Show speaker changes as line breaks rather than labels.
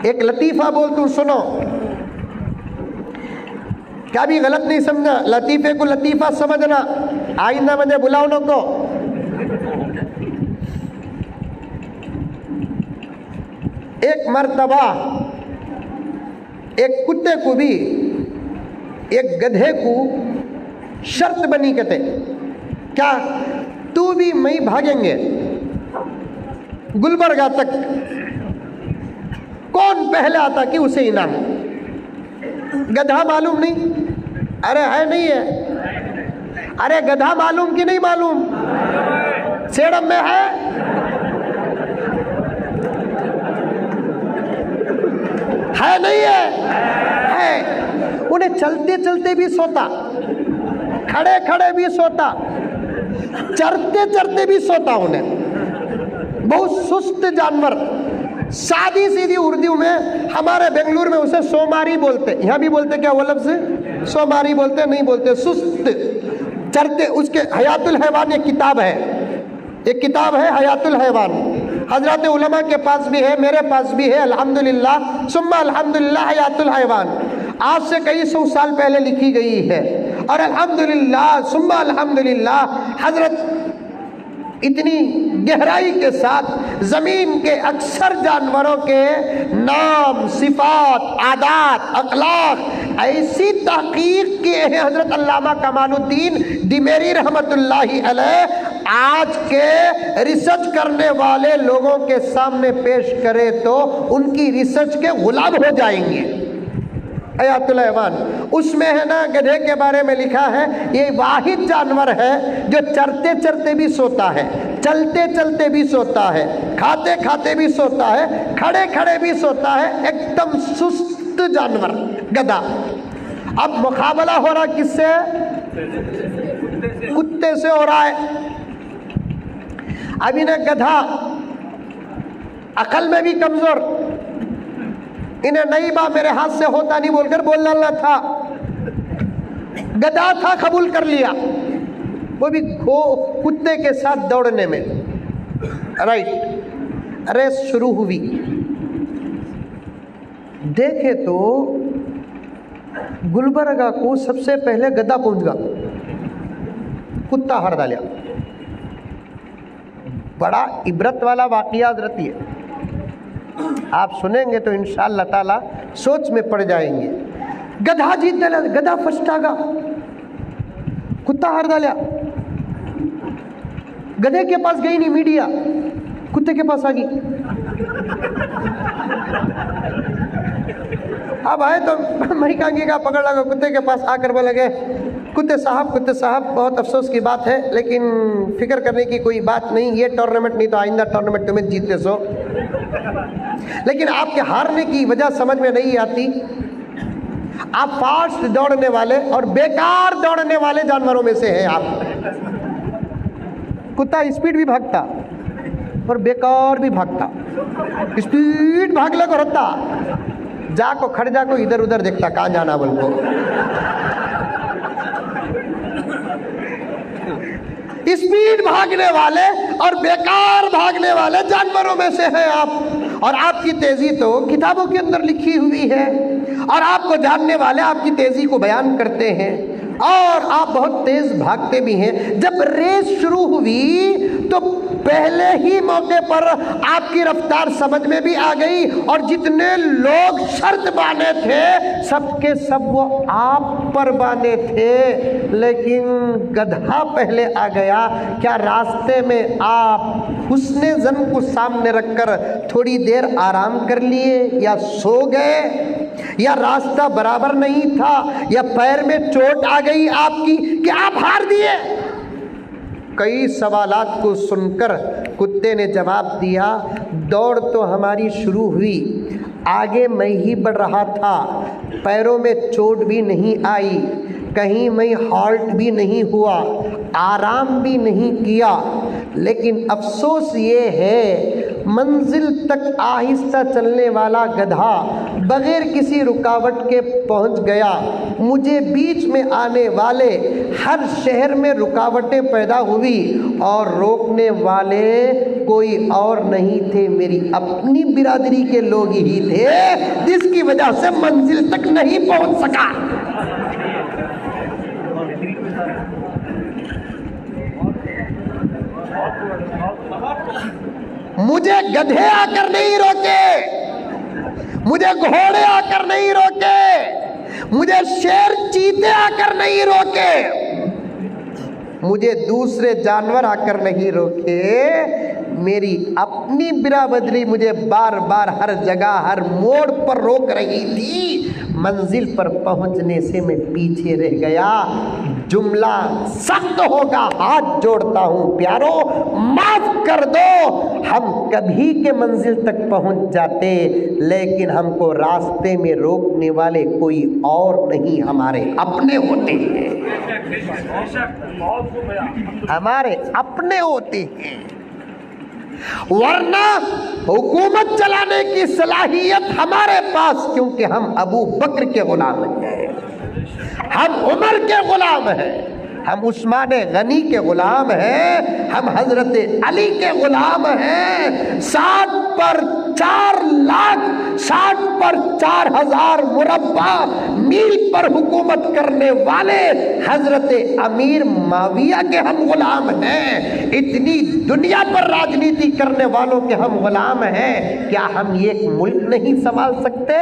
एक लतीफ़ा बोल तू सुनो, क्या भी गलत नहीं समझा, लतीफ़े को लतीफ़ा समझना, आइंदा मुझे बुलाओ न को। एक मर्तबा एक कुत्ते को भी एक गधे को शर्त बनी कहते, क्या तू भी मैं भागेंगे गुलबर्गा तक, कौन पहले आता कि उसे इनाम। गधा मालूम नहीं, अरे है नहीं है, अरे गधा मालूम कि नहीं मालूम, सेड़म में है नहीं है। उन्हें चलते चलते भी सोता, खड़े खड़े भी सोता, चरते चरते भी सोता। उन्हें बहुत सुस्त जानवर, सादी सीधी उर्दू में हमारे बेंगलुरु में उसे सोमारी बोलते, यहाँ भी बोलते क्या वो लफ्ज़ सोमारी बोलते, नहीं बोलते सुस्त चरते। उसके हयातुल हैवान एक किताब है, एक किताब है हयातुल हैवान, हजरत उलमा के पास भी है, मेरे पास भी है, अल्हम्दुलिल्लाह सुम्मा अल्हम्दुलिल्लाह हयातुल हैवान, आज से कई 100 साल पहले लिखी गई है। और अल्हम्दुलिल्लाह सुम्मा अल्हम्दुलिल्लाह हजरत इतनी गहराई के साथ ज़मीन के अक्सर जानवरों के नाम, सिफात, आदात, अखलाक ऐसी तहकीक किए हैं हजरत अल्लामा कमालुद्दीन दिमेरी रहमतुल्लाहि अलैह। आज के रिसर्च करने वाले लोगों के सामने पेश करे तो उनकी रिसर्च के गुलाम हो जाएंगे। हयातुल हैवान उसमें है ना, गधे के बारे में लिखा है, ये वाहिद जानवर है जो चरते चरते भी सोता है, चलते चलते भी सोता है, खाते खाते भी सोता है, खड़े खड़े भी सोता है, एकदम सुस्त जानवर गधा। अब मुकाबला हो रहा किससे? कुत्ते से हो रहा है। अब इन्हें गधा अकल में भी कमजोर, इन्हें नहीं बा मेरे हाथ से होता नहीं बोलकर बोल डालना था, गधा था कबूल कर लिया, वो भी कुत्ते के साथ दौड़ने में। राइट, रेस शुरू हुई, देखे तो गुलबर्गा को सबसे पहले गधा पहुंच गया, कुत्ता हार डालिया। बड़ा इबरत वाला वाकया हजरत है, आप सुनेंगे तो इंशाअल्लाह ताला सोच में पड़ जाएंगे। गधा जीत डाला, गधा फर्स्ट आगा, कुत्ता हार डालिया। गधे के पास गई नहीं मीडिया, कुत्ते के पास आ गई। अब आए तो मैं कहेंगे पकड़ लगा, कुत्ते के पास आकर बोले गए, कुत्ते साहब बहुत अफसोस की बात है, लेकिन फिक्र करने की कोई बात नहीं, ये टूर्नामेंट नहीं तो आइंदा टूर्नामेंट तुम्हें जीतते सो। लेकिन आपके हारने की वजह समझ में नहीं आती, आप फास्ट दौड़ने वाले और बेकार दौड़ने वाले जानवरों में से हैं आप। कुत्ता स्पीड भी भागता और बेकार भी भागता, स्पीड भागले को रहता, जाको खड़ जाको इधर उधर देखता कहाँ जाना बोल को। स्पीड भागने वाले और बेकार भागने वाले जानवरों में से हैं आप। और आपकी तेजी तो किताबों के अंदर लिखी हुई है, और आपको जानने वाले आपकी तेजी को बयान करते हैं, और आप बहुत तेज भागते भी हैं। जब रेस शुरू हुई तो पहले ही मौके पर आपकी रफ्तार समझ में भी आ गई, और जितने लोग शर्त बांधे थे सबके सब वो आप पर बांधे थे, लेकिन गधा पहले आ गया। क्या रास्ते में आप हुस्ने ज़न को सामने रखकर थोड़ी देर आराम कर लिए, या सो गए, या रास्ता बराबर नहीं था, या पैर में चोट आ गई आपकी कि आप हार दिए? कई सवालात को सुनकर कुत्ते ने जवाब दिया, दौड़ तो हमारी शुरू हुई, आगे मैं ही बढ़ रहा था, पैरों में चोट भी नहीं आई, कहीं मैं हॉल्ट भी नहीं हुआ, आराम भी नहीं किया, लेकिन अफसोस ये है मंजिल तक आहिस्ता चलने वाला गधा बगैर किसी रुकावट के पहुंच गया। मुझे बीच में आने वाले हर शहर में रुकावटें पैदा हुई और रोकने वाले कोई और नहीं थे, मेरी अपनी बिरादरी के लोग ही थे, जिसकी वजह से मंजिल तक नहीं पहुंच सका। मुझे गधे आकर नहीं रोके, मुझे घोड़े आकर नहीं रोके, मुझे शेर चीते आकर नहीं रोके, मुझे दूसरे जानवर आकर नहीं रोके, मेरी अपनी बिरादरी मुझे बार बार हर जगह हर मोड़ पर रोक रही थी। मंजिल पर पहुंचने से मैं पीछे रह गया। जुमला सख्त होगा, हाथ जोड़ता हूं प्यारो, माफ कर दो। हम कभी के मंजिल तक पहुंच जाते, लेकिन हमको रास्ते में रोकने वाले कोई और नहीं, हमारे अपने होते हैं, हमारे अपने होते हैं। वरना हुकूमत चलाने की सलाहियत हमारे पास, क्योंकि हम अबू बकर के गुलाम हैं, हम उमर के गुलाम हैं, हम उस्मान गनी के गुलाम हैं, हम हजरत अली के गुलाम हैं। 60 पर 4 लाख, 60 पर 4000 मुरब्बा मील पर हुकूमत करने वाले हजरत अमीर माविया के हम गुलाम हैं। इतनी दुनिया पर राजनीति करने वालों के हम गुलाम हैं। क्या हम एक मुल्क नहीं संभाल सकते?